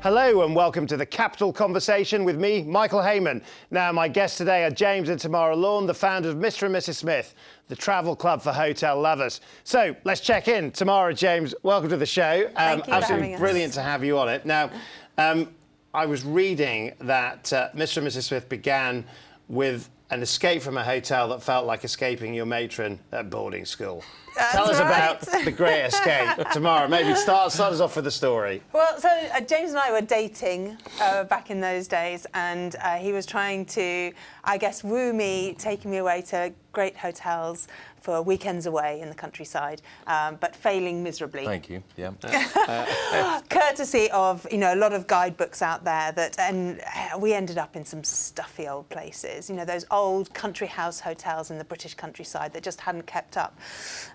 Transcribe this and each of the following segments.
Hello and welcome to the Capital Conversation with me, Michael Hayman. Now, my guests today are James and Tamara Lohan, the founders of Mr. and Mrs. Smith, the travel club for hotel lovers. So let's check in. Tamara, James, welcome to the show. Thank you absolutely for having brilliant us. to have you on it. Now, I was reading that Mr. and Mrs. Smith began with an escape from a hotel that felt like escaping your matron at boarding school. Tell us about the great escape. Tamara, maybe start us off with the story. Well, so James and I were dating back in those days, and he was trying to, I guess, woo me, taking me away to great hotels for weekends away in the countryside, but failing miserably. Thank you. Yeah. Courtesy of, you know, a lot of guidebooks out there and we ended up in some stuffy old places, you know, those old country house hotels in the British countryside that just hadn't kept up.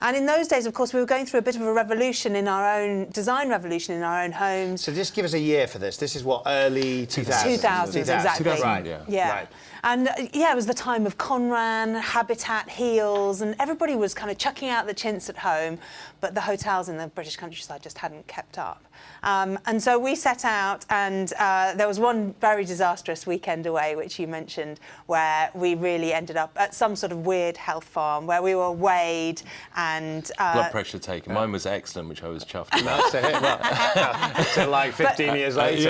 And in those days, of course, we were going through a bit of a revolution in our own, design revolution in our own homes. So just give us a year for this. This is what, early 2000s? 2000s, exactly. 2000, Right. Yeah. Right. And yeah, it was the time of Conran, Habitat, Heels, and everybody was kind of chucking out the chintz at home, but the hotels in the British countryside just hadn't kept up. And so we set out, and there was one very disastrous weekend away, which you mentioned, where we really ended up at some sort of weird health farm where we were weighed and... Blood pressure taken. Mine was excellent, which I was chuffed about. So like 15 years later.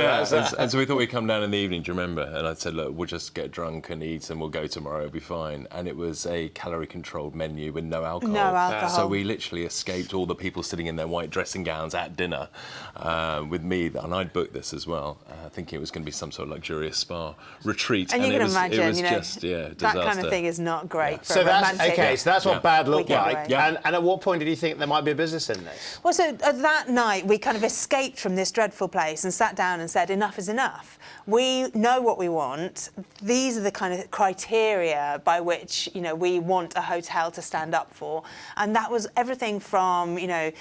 And so we thought we'd come down in the evening, do you remember? And I said, look, we'll just get drunk and eat and we'll go tomorrow, it'll be fine. And it was a calorie-controlled menu with no alcohol. No alcohol. So we literally escaped all the people sitting in their white dressing gowns at dinner with me, and I'd booked this as well, thinking it was going to be some sort of luxurious spa retreat. And you can imagine, it was you know, just, that disaster. kind of thing is not great for So a romantic... so that's what bad looked weekend like. away. Yeah. And at what point did you think there might be a business in this? Well, so that night we kind of escaped from this dreadful place and sat down and said, enough is enough. We know what we want. These are the kind of criteria by which, you know, we want a hotel to stand up for. And that was everything from, you know,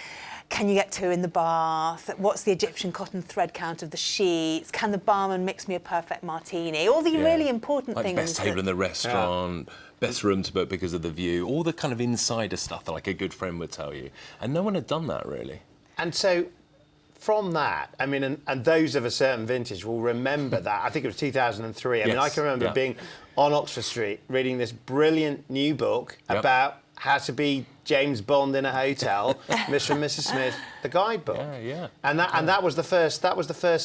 can you get two in the bath? What's the Egyptian cotton thread count of the sheets? Can the barman mix me a perfect martini? All the really important like things. Best table in the restaurant, best room to book because of the view, all the kind of insider stuff that like a good friend would tell you. And no one had done that really. And so from that, I mean, and those of a certain vintage will remember that. I think it was 2003. I mean, I can remember being on Oxford Street reading this brilliant new book about how to be James Bond in a hotel, Mr. and Mrs. Smith, the guidebook. And that was the first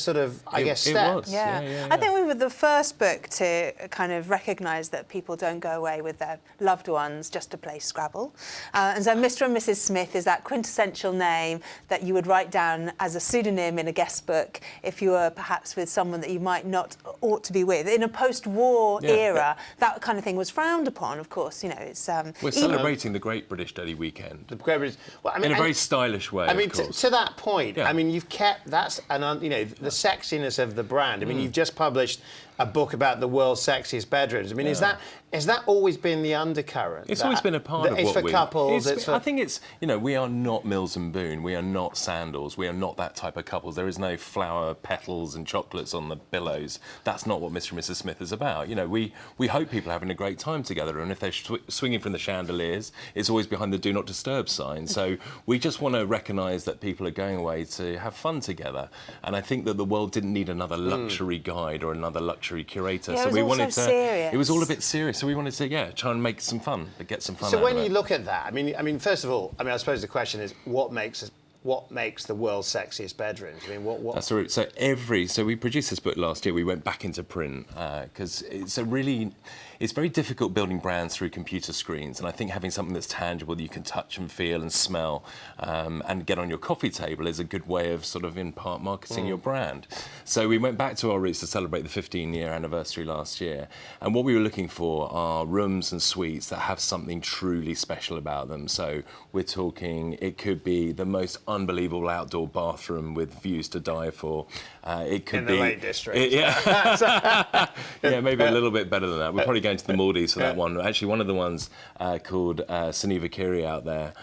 sort of, I guess, step. It was. Yeah. I think we were the first book to kind of recognise that people don't go away with their loved ones just to play Scrabble. And so Mr. and Mrs. Smith is that quintessential name that you would write down as a pseudonym in a guest book if you were perhaps with someone that you might not ought to be with. In a post-war era, that kind of thing was frowned upon, of course. You know, it's... We're celebrating the Great British Daily Weekend. The Great British... Well, I mean, in a very stylish way, I mean, of course. To that point, I mean, you've kept... That's, you know, the sexiness of the brand. I mean, you've just published a book about the world's sexiest bedrooms. I mean, has that always been the undercurrent? It's always been a part of what it's for couples. I think it's, you know, we are not Mills and Boon. We are not Sandals. We are not that type of couples. There is no flower petals and chocolates on the pillows. That's not what Mr. and Mrs. Smith is about. You know, we hope people are having a great time together, and if they're swinging from the chandeliers, it's always behind the Do Not Disturb sign. So we just want to recognise that people are going away to have fun together. And I think that the world didn't need another luxury guide or another luxury curator. Yeah, so we wanted to... serious. It was all a bit serious. So we wanted to, try and make some fun, get some fun out So when of it. you look at that, I mean, first of all, I suppose the question is, what makes the world's sexiest bedrooms? I mean, what? That's right. So we produced this book last year. We went back into print because it's very difficult building brands through computer screens. And I think having something that's tangible that you can touch and feel and smell and get on your coffee table is a good way of sort of in part marketing your brand. So we went back to our roots to celebrate the 15-year anniversary last year. And what we were looking for are rooms and suites that have something truly special about them. So we're talking, it could be the most unbelievable outdoor bathroom with views to die for. It could be... In the Lake District. Maybe a little bit better than that. We're probably going to the Maldives for that one. Actually, one of the ones called Suniva Kiri out there.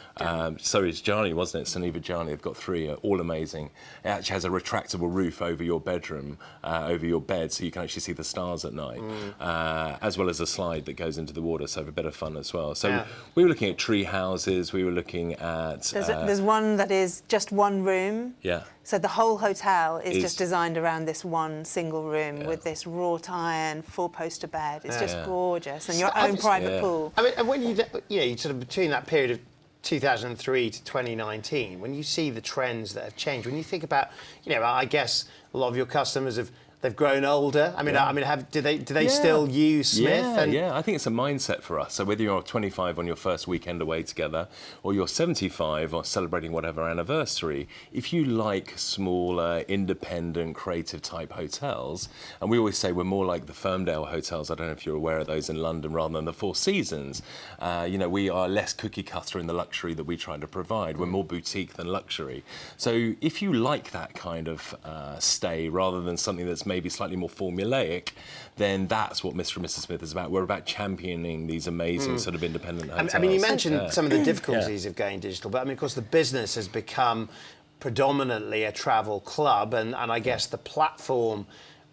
Sorry, it's Jani, wasn't it? Suniva Jani. They've got three, all amazing. It actually has a retractable roof over your bedroom, over your bed, so you can actually see the stars at night, as well as a slide that goes into the water, so a bit of fun as well. So we were looking at tree houses. We were looking at... There's one that is just one room. Yeah. So the whole hotel is just designed around this one single room with this wrought iron 4-poster bed. It's just gorgeous, and your own private pool. I mean, and when you sort of between that period of 2003 to 2019, when you see the trends that have changed, when you think about, I guess a lot of your customers they've grown older. I mean, do they still use Smith? Yeah, I think it's a mindset for us. So whether you're 25 on your first weekend away together, or you're 75 or celebrating whatever anniversary, if you like smaller, independent, creative type hotels, and we always say we're more like the Firmdale hotels. I don't know if you're aware of those in London, rather than the Four Seasons. We are less cookie cutter in the luxury that we try to provide. We're more boutique than luxury. So if you like that kind of stay, rather than something that's maybe slightly more formulaic, then that's what Mr. and Mrs. Smith is about. We're about championing these amazing sort of independent hotels. I mean, you mentioned some of the difficulties of going digital, but I mean, of course, the business has become predominantly a travel club, and I guess the platform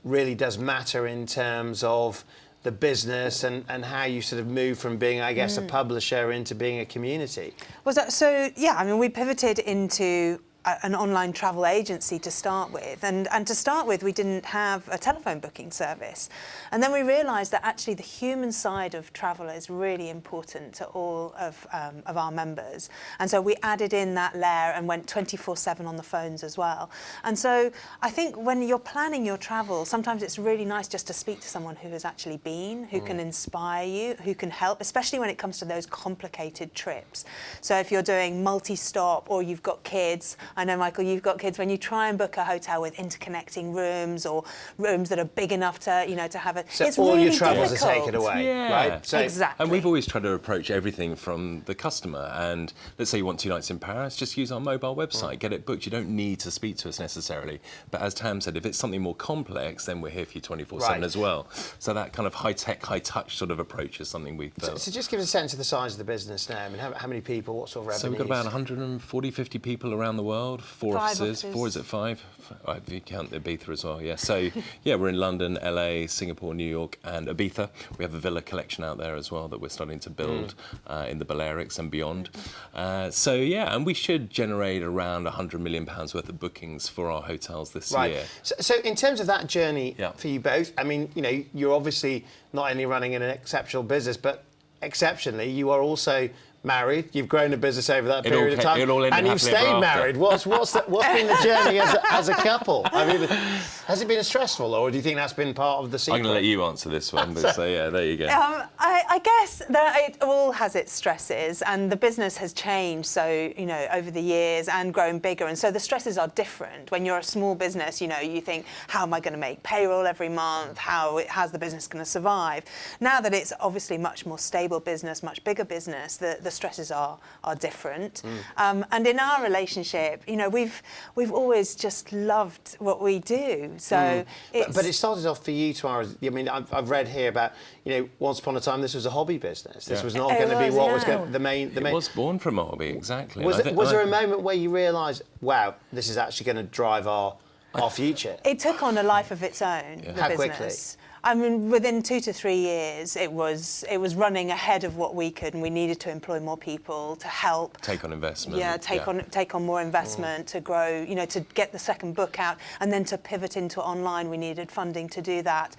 really does matter in terms of the business and how you sort of move from being, I guess, a publisher into being a community. We pivoted into an online travel agency to start with, and to start with we didn't have a telephone booking service, and then we realised that actually the human side of travel is really important to all of our members, and so we added in that layer and went 24/7 on the phones as well. And so I think when you're planning your travel, sometimes it's really nice just to speak to someone who has actually been, who can inspire you, who can help, especially when it comes to those complicated trips. So if you're doing multi-stop or you've got kids, I know, Michael, you've got kids. When you try and book a hotel with interconnecting rooms or rooms that are big enough to have it, so it's all really your troubles difficult. are taken away, right? So, exactly. And we've always tried to approach everything from the customer. And let's say you want 2 nights in Paris, just use our mobile website, get it booked. You don't need to speak to us necessarily. But as Tam said, if it's something more complex, then we're here for you 24/7 as well. So that kind of high-tech, high-touch sort of approach is something we've built. So just give us a sense of the size of the business now. I mean, how many people, what sort of revenues? So we've got about 140, 50 people around the world, 4 offices. 4, is it 5? If you count Ibiza as well, yeah. So, we're in London, LA, Singapore, New York, and Ibiza. We have a villa collection out there as well that we're starting to build in the Balearics and beyond. And we should generate around £100 million worth of bookings for our hotels this year. So in terms of that journey for you both, I mean, you're obviously not only running an exceptional business, but exceptionally, you are also married. You've grown a business over that period of time, and you've stayed married. What's been the journey as a couple? I mean, has it been stressful, or do you think that's been part of the secret? I'm going to let you answer this one. But there you go. I guess that it all has its stresses, and the business has changed. So over the years and grown bigger, and so the stresses are different. When you're a small business, you think, how am I going to make payroll every month? How's the business going to survive? Now that it's obviously much more stable business, much bigger business, the stresses are different. And in our relationship, we've always just loved what we do. So, but it started off for you, Tamara. I mean, I've read here about once upon a time this was a hobby business. This was not going to be what was going the main. It was born from a hobby, exactly. Was there a moment where you realised, wow, this is actually going to drive our future? It took on a life of its own. The How business. quickly? I mean, within 2 to 3 years, it was running ahead of what we could, and we needed to employ more people to help take on investment. Take on more investment to grow. To get the second book out, and then to pivot into online. We needed funding to do that.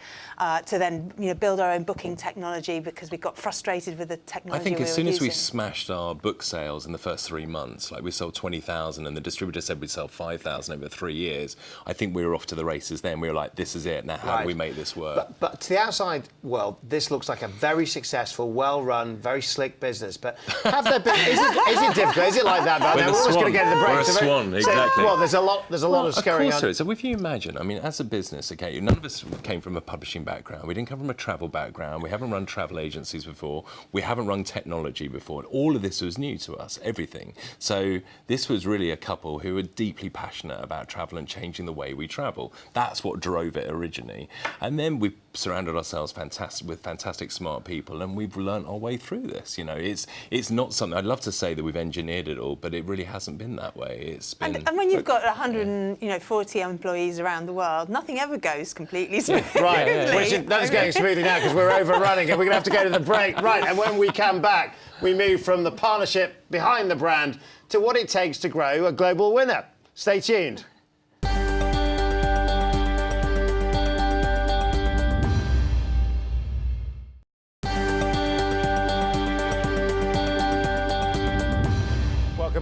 To then build our own booking technology, because we got frustrated with the technology. I think as soon as we smashed our book sales in the first 3 months, like we sold 20,000, and the distributor said we'd sell 5,000 over 3 years. I think we were off to the races then. We were like, this is it. Now how do we make this work? But to the outside world, this looks like a very successful, well-run, very slick business. But have there been? Is it difficult? Is it like that? We're always going to get the break. We're a swan, exactly. Well, there's a lot of scurrying on. So if you imagine, I mean, as a business, okay, none of us came from a publishing background. We didn't come from a travel background. We haven't run travel agencies before. We haven't run technology before. And all of this was new to us, everything. So this was really a couple who were deeply passionate about travel and changing the way we travel. That's what drove it originally. And then we surrounded ourselves with fantastic smart people, and we've learnt our way through this. It's not something, I'd love to say that we've engineered it all, but it really hasn't been that way. It's been, and when you've got 140 employees around the world, nothing ever goes completely smoothly. Right, that is going smoothly now because we're overrunning and we're going to have to go to the break. Right, and when we come back, we move from the partnership behind the brand to what it takes to grow a global winner. Stay tuned.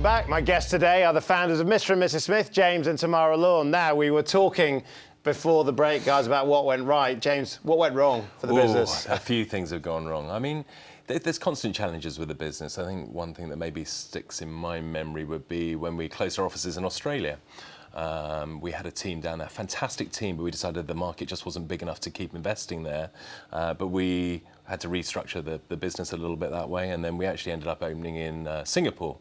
back. My guests today are the founders of Mr. and Mrs. Smith, James and Tamara Lohan. Now, we were talking before the break, guys, about what went right. James, what went wrong for the business? A few things have gone wrong. I mean, there's constant challenges with the business. I think one thing that maybe sticks in my memory would be when we closed our offices in Australia. We had a team down there, fantastic team, but we decided the market just wasn't big enough to keep investing there. But we had to restructure the business a little bit that way, and then we actually ended up opening in Singapore,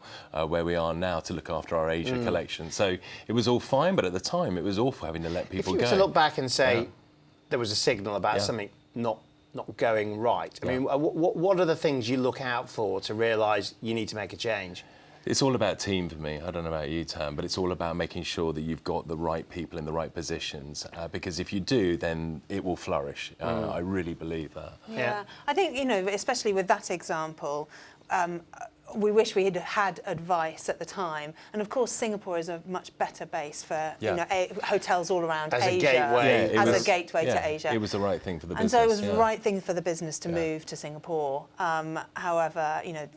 where we are now, to look after our Asia collection. So it was all fine, but at the time it was awful having to let people go. If you were to look back and say there was a signal about something not going right, I mean, what are the things you look out for to realise you need to make a change? It's all about team for me. I don't know about you, Tam, but it's all about making sure that you've got the right people in the right positions, because if you do, then it will flourish. I really believe that. Yeah. I think, you know, especially with that example, we wish we had had advice at the time. And of course, Singapore is a much better base for you know, hotels all around Asia. A gateway. As a gateway to Asia. It was the right thing for the business. And so it was the right thing for the business to move to Singapore. However, you know,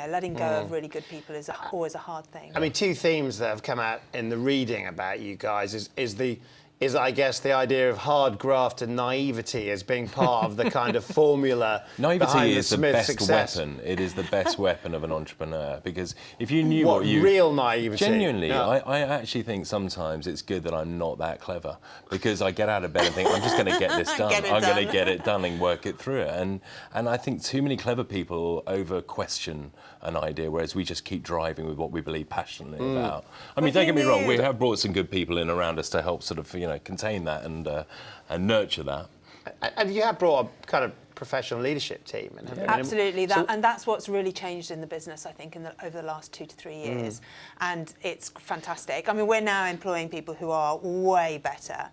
letting go of really good people is always a hard thing. I mean, two themes that have come out in the reading about you guys is I guess the idea of hard graft and naivety as being part of the kind of formula. Naivety is the best success. weapon. It is the best weapon of an entrepreneur, because if you knew what you... real naivety. Genuinely, I actually think sometimes it's good that I'm not that clever, because I get out of bed and think, I'm just going to get this done. I'm going to get it done and work it through it. And I think too many clever people over-question an idea, whereas we just keep driving with what we believe passionately about. I mean, don't get me wrong, we have brought some good people in around us to help sort of, you know, contain that and nurture that. And you have brought a kind of professional leadership team. Absolutely, and that's what's really changed in the business, I think, over the last 2 to 3 years. And it's fantastic. I mean, we're now employing people who are way better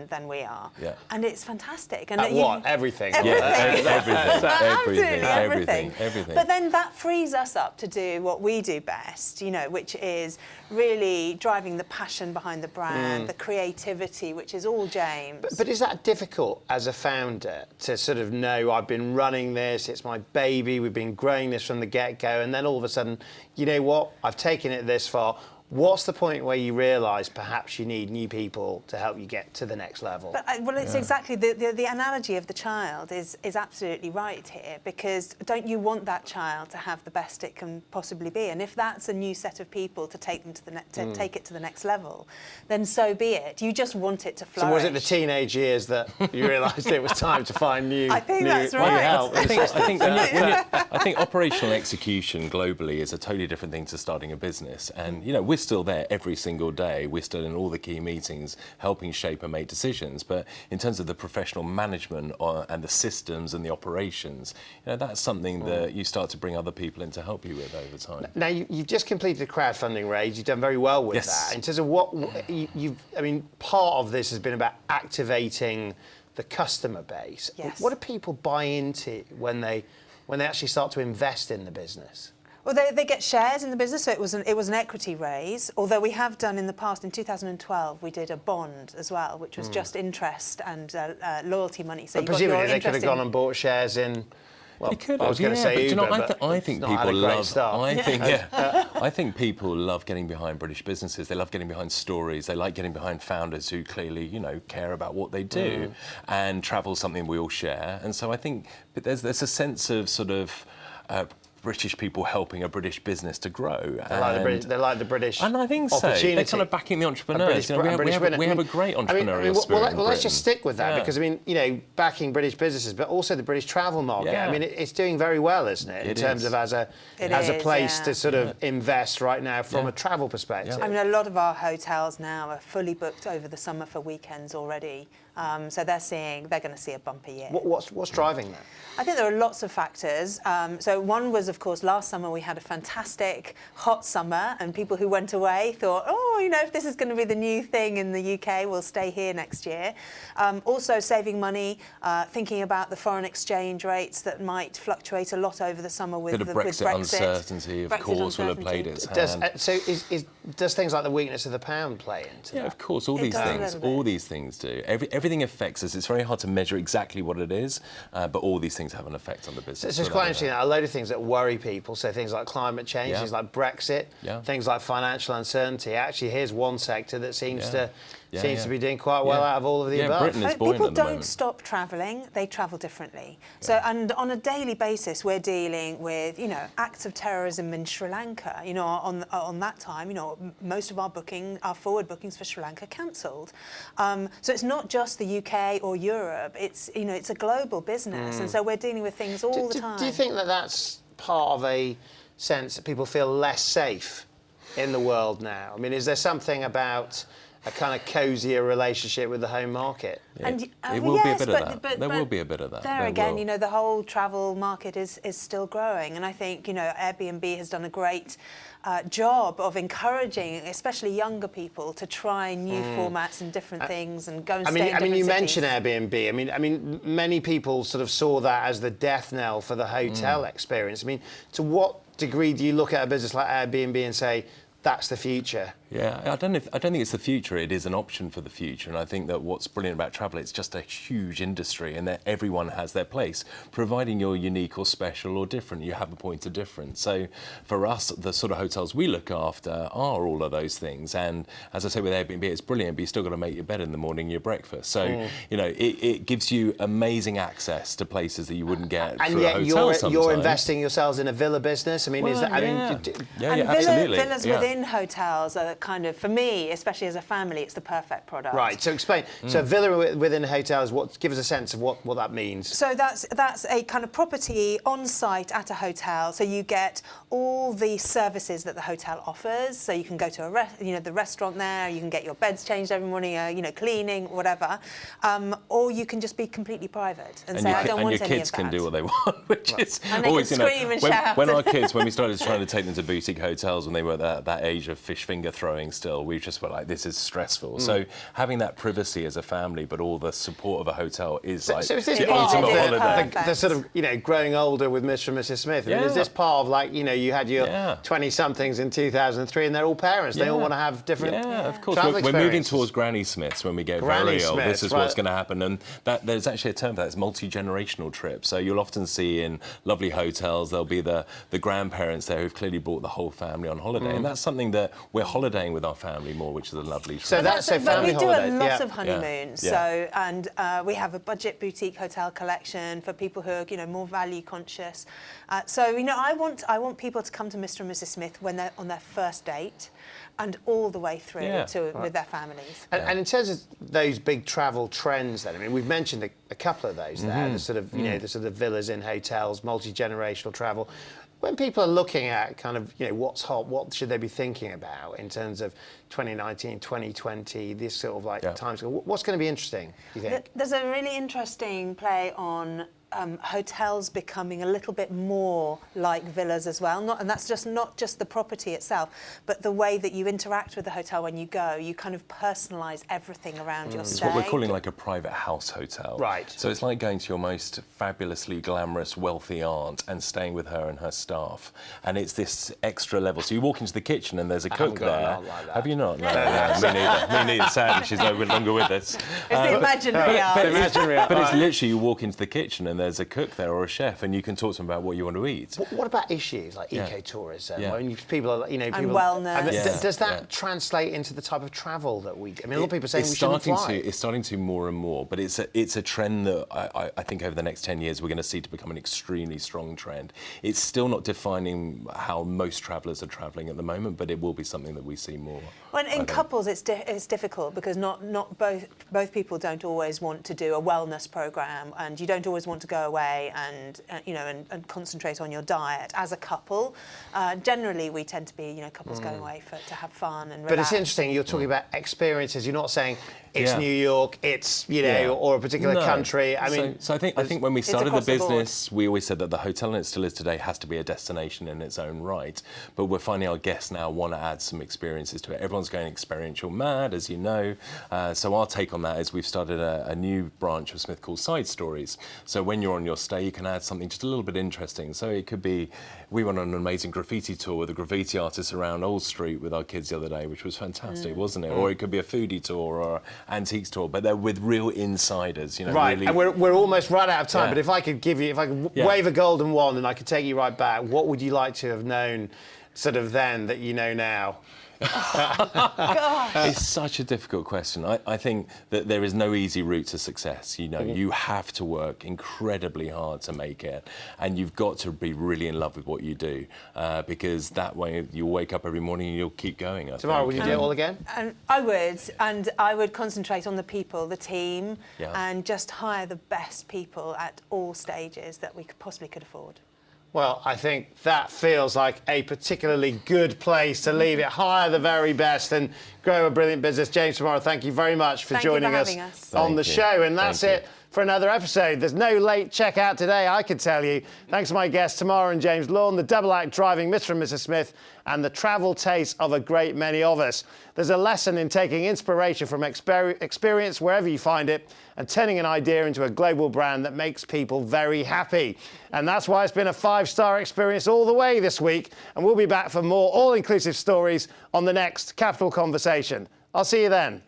than we are. And it's fantastic. And Everything. Everything. But then that frees us up to do what we do best, you know, which is really driving the passion behind the brand, the creativity, which is all James. But is that difficult as a founder to sort of know, I've been running this, it's my baby, we've been growing this from the get-go, and then all of a sudden, you know what, I've taken it this far. What's the point where you realise perhaps you need new people to help you get to the next level? But, well, it's exactly the analogy of the child is absolutely right here, because don't you want that child to have the best it can possibly be? And if that's a new set of people to take them to take it to the next level, then so be it. You just want it to flourish. So was it the teenage years that you realised it was time to find new? I think that's right. Help? I think operational execution globally is a totally different thing to starting a business, and you know we're still there every single day. We're still in all the key meetings, helping shape and make decisions. But in terms of the professional management and the systems and the operations, you know, that's something that you start to bring other people in to help you with over time. Now, you've just completed a crowdfunding raise. You've done very well with that. In terms of what I mean, part of this has been about activating the customer base. Yes. What do people buy into when they actually start to invest in the business? Well, they get shares in the business, so it was an equity raise. Although we have done in the past, in 2012, we did a bond as well, which was just interest and loyalty money. So but presumably they could have gone and bought shares in. Well, I was going to say Uber, but I think people love. I think people love getting behind British businesses. They love getting behind stories. They like getting behind founders who clearly, you know, care about what they do, and travel's something we all share. And so I think there's a sense of sort of British people helping a British business to grow. They like the British and I think so. They're kind of backing the entrepreneurs. We have a great entrepreneurial spirit. Well, let's just stick with that because I mean, you know, backing British businesses, but also the British travel market. I mean, it's doing very well, isn't it? In terms of as a place to sort of invest right now from a travel perspective. I mean, a lot of our hotels now are fully booked over the summer for weekends already. So they're going to see a bumper year. What's driving that? I think there are lots of factors. So one was, of course, last summer we had a fantastic hot summer, and people who went away thought, oh, oh, if this is going to be the new thing in the UK, we'll stay here next year. Also saving money, thinking about the foreign exchange rates that might fluctuate a lot over the summer with Brexit uncertainty, of course, will have played its hand. Does things like the weakness of the pound play into that? Yeah, of course, all these things do. Everything affects us. It's very hard to measure exactly what it is, but all these things have an effect on the business. So it's quite interesting. A load of things that worry people, so things like climate change, things like Brexit, things like financial uncertainty. Actually, here's one sector that seems to be doing quite well out of all of the above. Britain is buoyant People at the moment. don't stop travelling; they travel differently. So, and on a daily basis, we're dealing with acts of terrorism in Sri Lanka. On that time, most of our forward bookings for Sri Lanka cancelled. So it's not just the UK or Europe. It's it's a global business, and so we're dealing with things all the time. Do you think that that's part of a sense that people feel less safe in the world now? I mean, is there something about a kind of cosier relationship with the home market? It will be a bit of that. There will be a bit of that. There again, the whole travel market is still growing, and I think Airbnb has done a great job of encouraging, especially younger people, to try new formats and different things and go and stay in different cities. You mentioned Airbnb. I mean, many people sort of saw that as the death knell for the hotel experience. I mean, to what degree do you look at a business like Airbnb and say that's the future? Yeah, I don't think it's the future. It is an option for the future, and I think that what's brilliant about travel, it's just a huge industry, and that everyone has their place, providing you're unique or special or different. You have a point of difference. So, for us, the sort of hotels we look after are all of those things. And as I say with Airbnb, it's brilliant, but you still got to make your bed in the morning, your breakfast. So, it gives you amazing access to places that you wouldn't get through a hotel sometimes. You're investing yourselves in a villa business. I mean, absolutely. Villas within hotels are kind of, for me, especially as a family, it's the perfect product. Right. So explain. So a villa within a hotel is what? Give us a sense of what that means. So that's a kind of property on site at a hotel. So you get all the services that the hotel offers. So you can go to the restaurant there. You can get your beds changed every morning. Cleaning, whatever. Or you can just be completely private and say, I don't want any of that. And your kids can do what they want, which is and they always, can scream and shout. When our kids, when we started trying to take them to boutique hotels when they were that age of fish finger throwing still, we just were like, this is stressful. So having that privacy as a family, but all the support of a hotel is the ultimate holiday. The sort of, growing older with Mr. and Mrs. Smith. I mean, is this part of you had your 20-somethings in 2003 and they're all parents. They all want to have different of course. travel We're moving towards Granny Smiths when we get very old. This is what's going to happen. And there's actually a term for that. It's multi-generational trips. So you'll often see in lovely hotels, there'll be the grandparents there who've clearly brought the whole family on holiday. And that's something that we're holidaying with our family more, which is a lovely So that's a holiday. family But we holidays. do a lot of honeymoons. So, and we have a budget boutique hotel collection for people who are, more value conscious. I want people to come to Mr. and Mrs. Smith when they're on their first date, and all the way through with their families. And in terms of those big travel trends, then, I mean, we've mentioned a couple of those there. The sort of, the sort of villas in hotels, multi-generational travel. When people are looking at kind of, what's hot, what should they be thinking about in terms of 2019, 2020, this sort of times? What's going to be interesting, do you think? There's a really interesting play on hotels becoming a little bit more like villas as well. And that's not just the property itself, but the way that you interact with the hotel when you go. You kind of personalise everything around your stay. It's what we're calling like a private house hotel. Right. So it's like going to your most fabulously glamorous, wealthy aunt and staying with her and her staff. And it's this extra level. So you walk into the kitchen and there's a cook there. Like that. Have you not? No, me neither. Me neither. Sadly, she's no longer with us. It's the imaginary aunt. But it's literally you walk into the kitchen and there's a cook there or a chef, and you can talk to them about what you want to eat. What about issues like ecotourism? When people are, and wellness. Does that translate into the type of travel that we? I mean, a lot of people are saying we shouldn't fly. It's starting to more and more, but it's a trend that I think over the next 10 years we're going to see to become an extremely strong trend. It's still not defining how most travellers are travelling at the moment, but it will be something that we see more. Well, in couples, it's difficult because not both people don't always want to do a wellness program, and you don't always want to go away and concentrate on your diet. As a couple, generally we tend to be couples going away to have fun and relax. But it's interesting. You're talking about experiences. You're not saying it's New York, it's, you know, or a particular country. I mean, so I think when we started the business, the we always said that the hotel, and it still is today, has to be a destination in its own right. But we're finding our guests now want to add some experiences to it. Everyone's going experiential mad, as you know. So our take on that is we've started a new branch of Smith called Side Stories. So when you're on your stay, you can add something just a little bit interesting. So it could be, we went on an amazing graffiti tour with the graffiti artists around Old Street with our kids the other day, which was fantastic, wasn't it? Or it could be a foodie tour or antiques tour, but they're with real insiders, you know. Right, really... and we're almost right out of time, but if I could wave a golden wand and I could take you right back, what would you like to have known sort of then that you know now? Gosh. It's such a difficult question. I think that there is no easy route to success. You know, you have to work incredibly hard to make it, and you've got to be really in love with what you do, because that way you'll wake up every morning and you'll keep going. Tamara, would you do it all again? I would concentrate on the people, the team, and just hire the best people at all stages that we possibly could afford. Well, I think that feels like a particularly good place to leave it. Hire the very best and grow a brilliant business. James, Tamara, thank you very much for joining us on the show. And that's it for another episode. There's no late checkout today, I can tell you. Thanks to my guests, Tamara and James Lohan, the double act driving Mr. and Mrs. Smith, and the travel taste of a great many of us. There's a lesson in taking inspiration from experience wherever you find it and turning an idea into a global brand that makes people very happy. And that's why it's been a 5-star experience all the way this week. And we'll be back for more all-inclusive stories on the next Capital Conversation. I'll see you then.